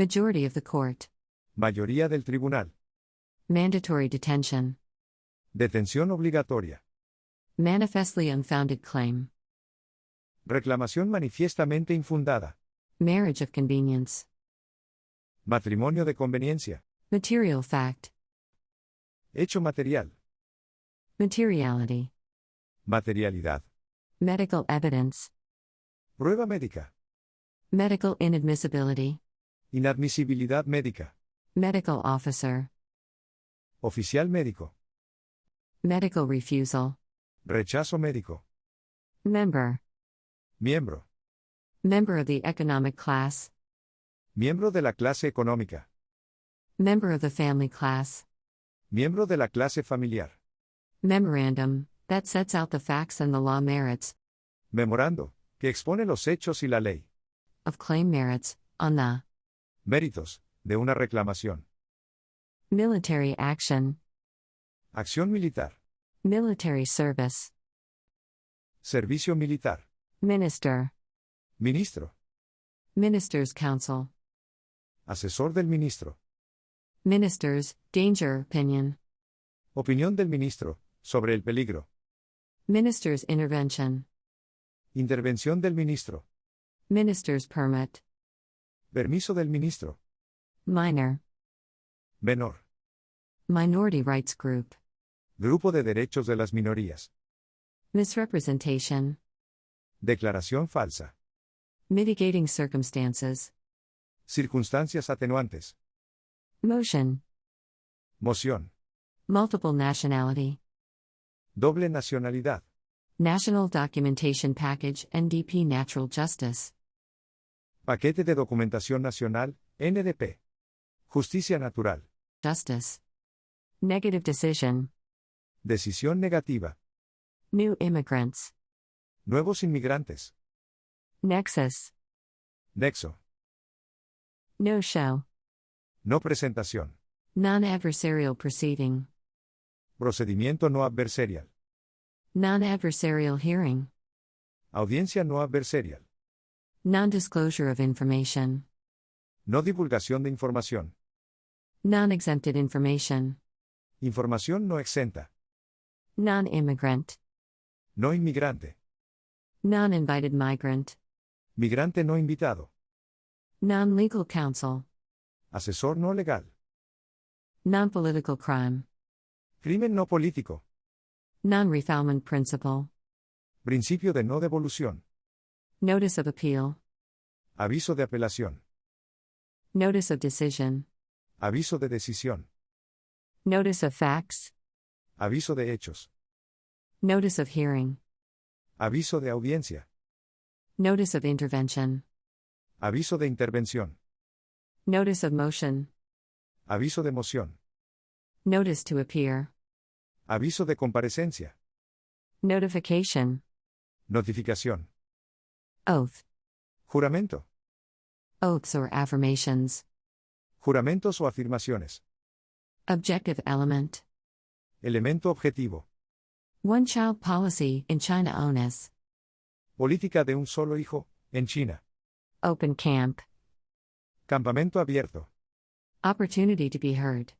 Majority of the court. Mayoría del tribunal. Mandatory detention. Detención obligatoria. Manifestly unfounded claim. Reclamación manifiestamente infundada. Marriage of convenience. Matrimonio de conveniencia. Material fact. Hecho material. Materiality. Materialidad. Medical evidence. Prueba médica. Medical inadmissibility. Inadmisibilidad médica. Medical officer. Oficial médico. Medical refusal. Rechazo médico. Member. Miembro. Member of the economic class. Miembro de la clase económica. Member of the family class. Miembro de la clase familiar. Memorandum, that sets out the facts and the law merits. Memorando, que expone los hechos y la ley. Of claim merits, on the Méritos, de una reclamación. military action. Acción militar. Military service. Servicio militar. Minister. Ministro. Minister's counsel. Asesor del ministro. Minister's, danger opinion. Opinión del ministro, sobre el peligro. Minister's intervention. Intervención del ministro. Minister's permit. Permiso del ministro. Minor. Menor. Minority rights group. Grupo de derechos de las minorías. Misrepresentation. Declaración falsa. Mitigating circumstances. Circunstancias atenuantes. Motion. Moción. Multiple nationality. Doble nacionalidad. National Documentation Package, NDP Natural Justice. Paquete de documentación nacional, NDP. Justicia natural. Justice. Negative decision. Decisión negativa. New immigrants. Nuevos inmigrantes. Nexus. Nexo. No show. No presentación. Non-adversarial proceeding. Procedimiento no adversarial. Non-adversarial hearing. Audiencia no adversarial. Non-disclosure of information. No divulgación de información. Non-exempted information. Información no exenta. Non-immigrant. No inmigrante. Non-invited migrant. Migrante no invitado. Non-legal counsel. Asesor no legal. Non-political crime. Crimen no político. Non-refoulement principle. Principio de no devolución. Notice of appeal. Aviso de apelación. Notice of decision. Aviso de decisión. Notice of facts. Aviso de hechos. Notice of hearing. Aviso de audiencia. Notice of intervention. Aviso de intervención. Notice of motion. Aviso de moción. Notice to appear. Aviso de comparecencia. Notification. Notificación. Oath. Juramento. Oaths or affirmations. Juramentos o afirmaciones. Objective element. Elemento objetivo. One-child policy in China onus. Política de un solo hijo, en China. Open camp. Campamento abierto. Opportunity to be heard.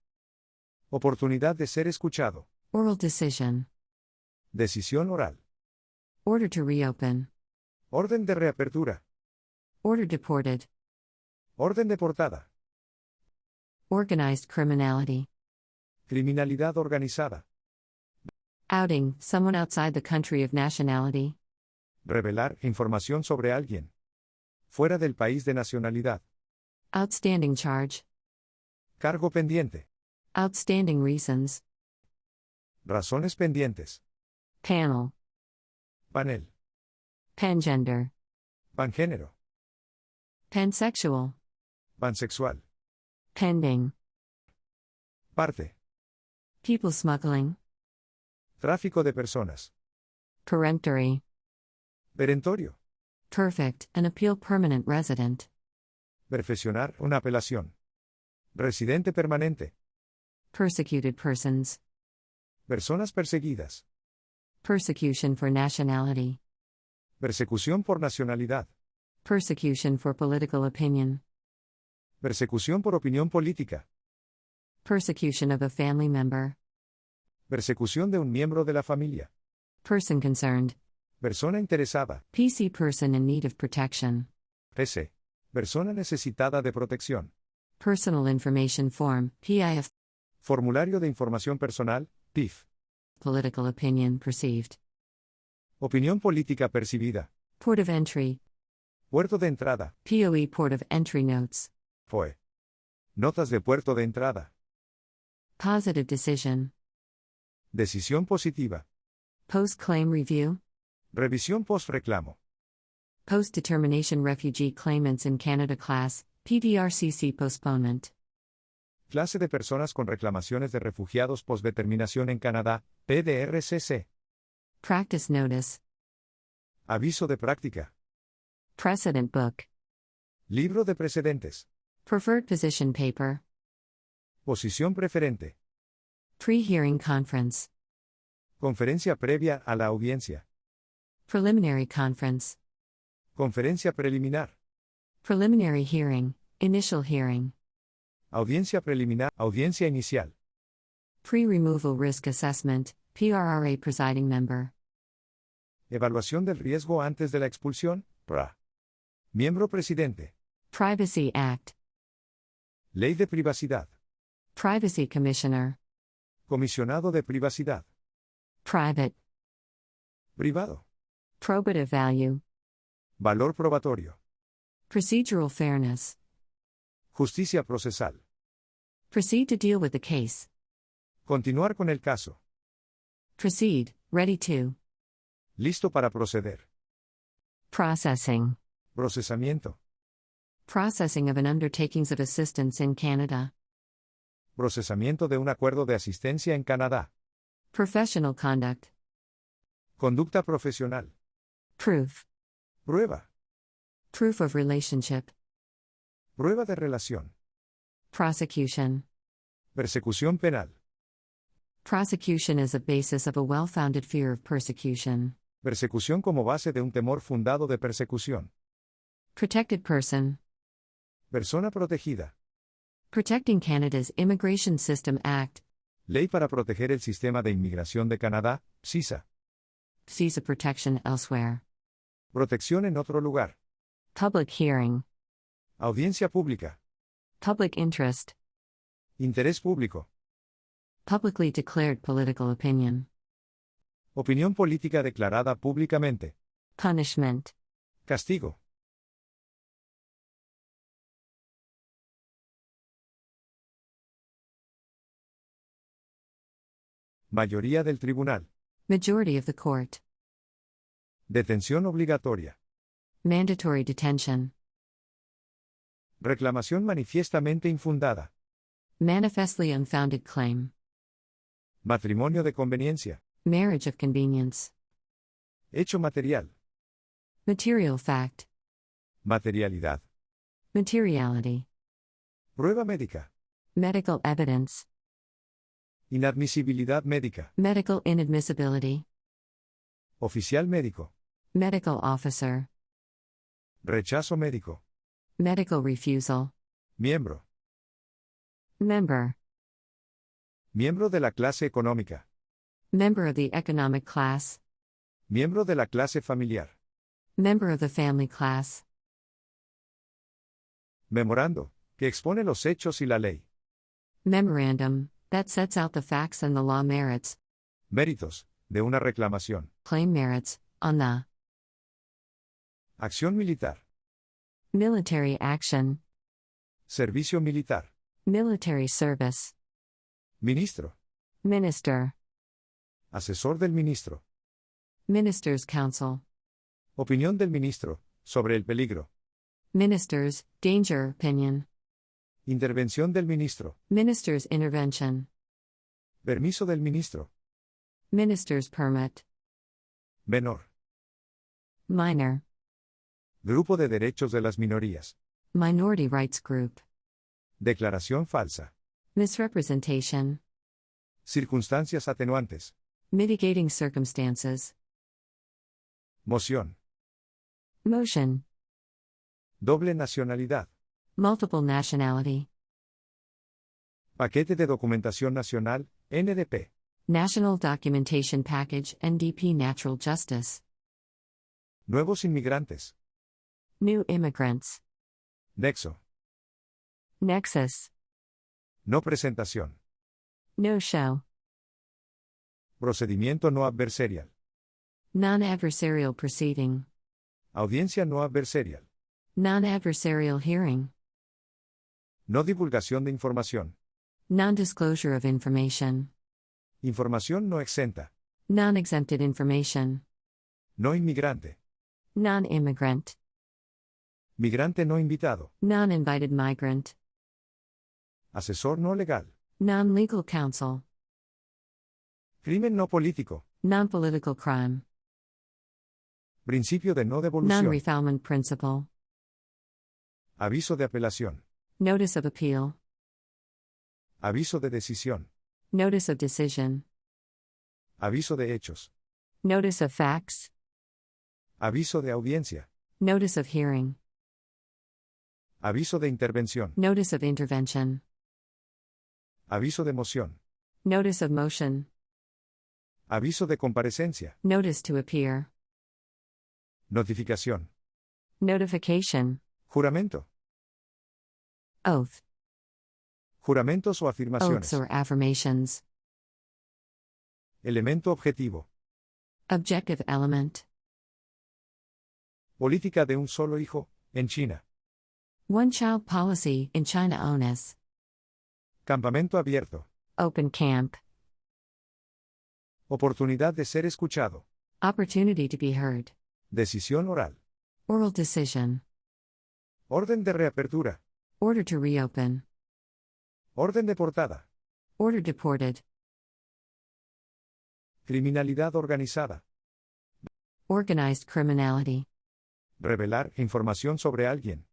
Oportunidad de ser escuchado. Oral decision. Decisión oral. Order to reopen. Orden de reapertura. Order deported. Orden de portada. Organized criminality. Criminalidad organizada. Outing someone outside the country of nationality. Revelar información sobre alguien. Fuera del país de nacionalidad. Outstanding charge. Cargo pendiente. Outstanding reasons. Razones pendientes. Panel. Panel. Pangender. Pangénero. Pansexual. Pansexual. Pending. Parte. People smuggling. Tráfico de personas. Peremptory. Perentorio. Perfect, an appeal permanent resident. Perfeccionar una apelación. Residente permanente. Persecuted persons. Personas perseguidas. Persecution for nationality. Persecución por nacionalidad. Persecution for political opinion. Persecución por opinión política. Persecution of a family member. Persecución de un miembro de la familia. Person concerned. Persona interesada. PC person in need of protection. PC. Persona necesitada de protección. Personal information form, PIF. Formulario de información personal, PIF. Political opinion perceived. Opinión política percibida. Port of entry. Puerto de entrada. POE port of entry notes. POE. Notas de puerto de entrada. Positive decision. Decisión positiva. Post-claim review. Revisión post-reclamo. Post-determination refugee claimants in Canada class, PDRCC postponement. Clase de personas con reclamaciones de refugiados postdeterminación en Canadá, PDRCC. Practice notice. Aviso de práctica. Precedent book. Libro de precedentes. Preferred position paper. Posición preferente. Pre-hearing conference. Conferencia previa a la audiencia. Preliminary conference. Conferencia preliminar. Preliminary hearing, initial hearing. Audiencia preliminar. Audiencia inicial. Pre-removal risk assessment, PRRA presiding member. Evaluación del riesgo antes de la expulsión, PRA. Miembro presidente. Privacy Act. Ley de privacidad. Privacy Commissioner. Comisionado de privacidad. Private. Privado. Probative value. Valor probatorio. Procedural fairness. Justicia procesal. Proceed to deal with the case. Continuar con el caso. Proceed, ready to. Listo para proceder. Processing. Procesamiento. Processing of an undertakings of assistance in Canada. Procesamiento de un acuerdo de asistencia en Canadá. Professional conduct. Conducta profesional. Proof. Prueba. Proof of relationship. Prueba de relación. Prosecution. Persecución penal. Prosecution is a basis of a well-founded fear of persecution. Persecución como base de un temor fundado de persecución. Protected person. Persona protegida. Protecting Canada's Immigration System Act. Ley para proteger el sistema de inmigración de Canadá, CISA. Visa protection elsewhere. Protección en otro lugar. Public hearing. Audiencia pública. Public interest. Interés público. Publicly declared political opinion. Opinión política declarada públicamente. Punishment. Castigo. Mayoría del tribunal. Majority of the court. Detención obligatoria. Mandatory detention. Reclamación manifiestamente infundada. Manifestly unfounded claim. Matrimonio de conveniencia. Marriage of convenience. Hecho material. Material fact. Materialidad. Materiality. Prueba médica. Medical evidence. Inadmisibilidad médica. Medical inadmissibility. Oficial médico. Medical officer. Rechazo médico. Medical refusal. Miembro. Member. Miembro de la clase económica. Member of the economic class. Miembro de la clase familiar. Member of the family class. Memorando, que expone los hechos y la ley. Memorandum, that sets out the facts and the law merits. Méritos, de una reclamación. Claim merits, on the. Acción militar. Military action. Servicio militar. Military service. Ministro. Minister. Asesor del ministro. Minister's counsel. Opinión del ministro, sobre el peligro. Minister's, danger opinion. Intervención del ministro. Minister's intervention. Permiso del ministro. Minister's permit. Menor. Minor. Grupo de derechos de las minorías. Minority rights group. Declaración falsa. Misrepresentation. Circunstancias atenuantes. Mitigating circumstances. Moción. Motion. Doble nacionalidad. Multiple nationality. Paquete de documentación nacional, NDP. National Documentation Package, NDP. Natural justice. Nuevos inmigrantes. New immigrants. Nexo. Nexus. No presentación. No show. Procedimiento no adversarial. Non-adversarial proceeding. Audiencia no adversarial. Non-adversarial hearing. No divulgación de información. Non-disclosure of information. Información no exenta. Non-exempted information. No inmigrante. Non-immigrant. Migrante no invitado. Non-invited migrant. Asesor no legal. Non-legal counsel. Crimen no político. Non-political crime. Principio de no devolución. Non-refoulement principle. Aviso de apelación. Notice of appeal. Aviso de decisión. Notice of decision. Aviso de hechos. Notice of facts. Aviso de audiencia. Notice of hearing. Aviso de intervención. Notice of intervention. Aviso de moción. Notice of motion. Aviso de comparecencia. Notice to appear. Notificación. Notification. Juramento. Oath. Juramentos o afirmaciones. Oaths or affirmations. Elemento objetivo. Objective element. Política de un solo hijo, en China. One child policy in China. ONS. Campamento abierto. Open camp. Oportunidad de ser escuchado. Opportunity to be heard. Decisión oral. Oral decision. Orden de reapertura. Order to reopen. Orden de portada. Order deported. Criminalidad organizada. Organized criminality. Revelar información sobre alguien.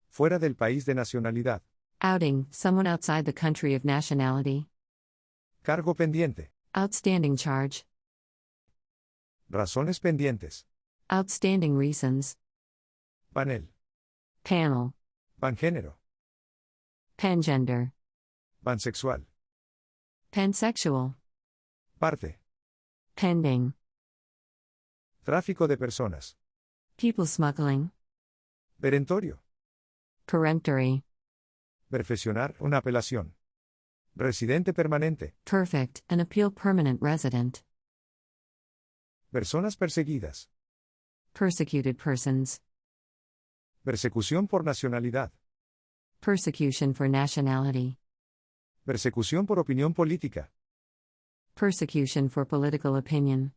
Fuera del país de nacionalidad. Outing someone outside the country of nationality. Cargo pendiente. Outstanding charge. Razones pendientes. Outstanding reasons. Panel. Panel. Pangénero. Pangender. Pansexual. Pansexual. Parte. Pending. Tráfico de personas. People smuggling. Perentorio. Peremptory. Perfeccionar una apelación. Residente permanente. Perfect, an appeal permanent resident. Personas perseguidas. Persecuted persons. Persecución por nacionalidad. Persecution for nationality. Persecución por opinión política. Persecution for political opinion.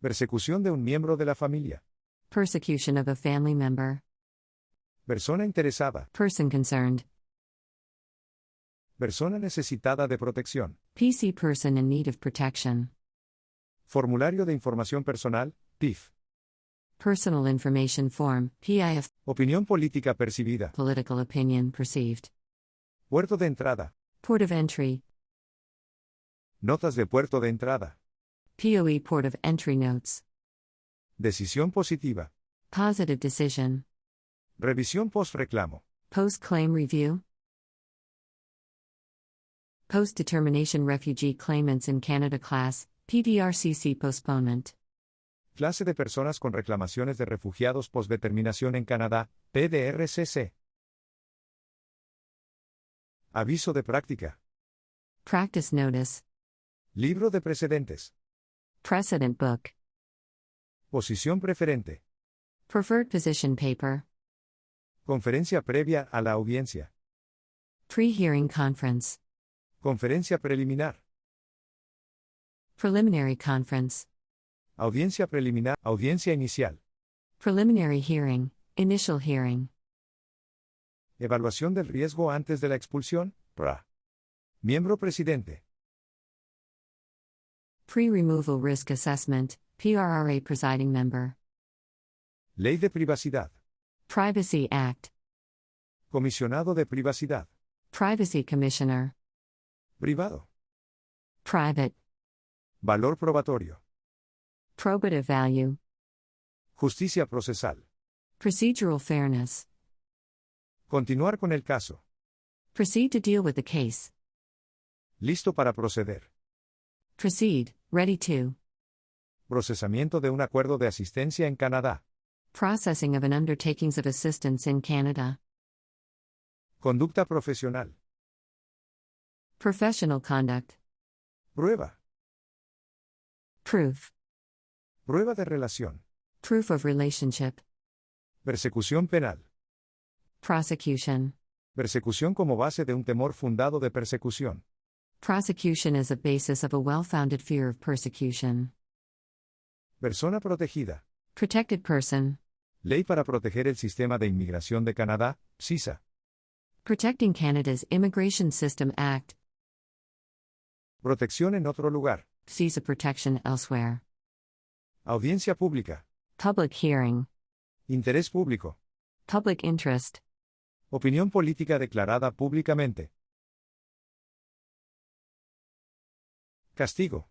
Persecución de un miembro de la familia. Persecution of a family member. Persona interesada. Person concerned. Persona necesitada de protección. PC person in need of protection. Formulario de información personal, PIF. Personal information form, PIF. Opinión política percibida. Political opinion perceived. Puerto de entrada. Port of entry. Notas de puerto de entrada. POE port of entry notes. Decisión positiva. Positive decision. Revisión post-reclamo. Post-claim review. Post-determination refugee claimants in Canada class, PDRCC postponement. Clase de personas con reclamaciones de refugiados postdeterminación en Canadá, PDRCC. Aviso de práctica. Practice notice. Libro de precedentes. Precedent book. Posición preferente. Preferred position paper. Conferencia previa a la audiencia. Pre-hearing conference. Conferencia preliminar. Preliminary conference. Audiencia preliminar. Audiencia inicial. Preliminary hearing. Initial hearing. Evaluación del riesgo antes de la expulsión, PRA. Miembro presidente. Pre-removal risk assessment, PRRA presiding member. Ley de privacidad. Privacy Act. Comisionado de privacidad. Privacy Commissioner. Privado. Private. Valor probatorio. Probative value. Justicia procesal. Procedural fairness. Continuar con el caso. Proceed to deal with the case. Listo para proceder. Proceed, ready to. Procesamiento de un acuerdo de asistencia en Canadá. Processing of an undertakings of assistance in Canada. Conducta profesional. Professional conduct. Prueba. Proof. Prueba de relación. Proof of relationship. Persecución penal. Prosecution. Persecución como base de un temor fundado de persecución. Prosecution is a basis of a well-founded fear of persecution. Persona protegida. Protected person. Ley para proteger el sistema de inmigración de Canadá, CISA. Protecting Canada's Immigration System Act. Protección en otro lugar. CISA protection elsewhere. Audiencia pública. Public hearing. Interés público. Public interest. Opinión política declarada públicamente. Castigo.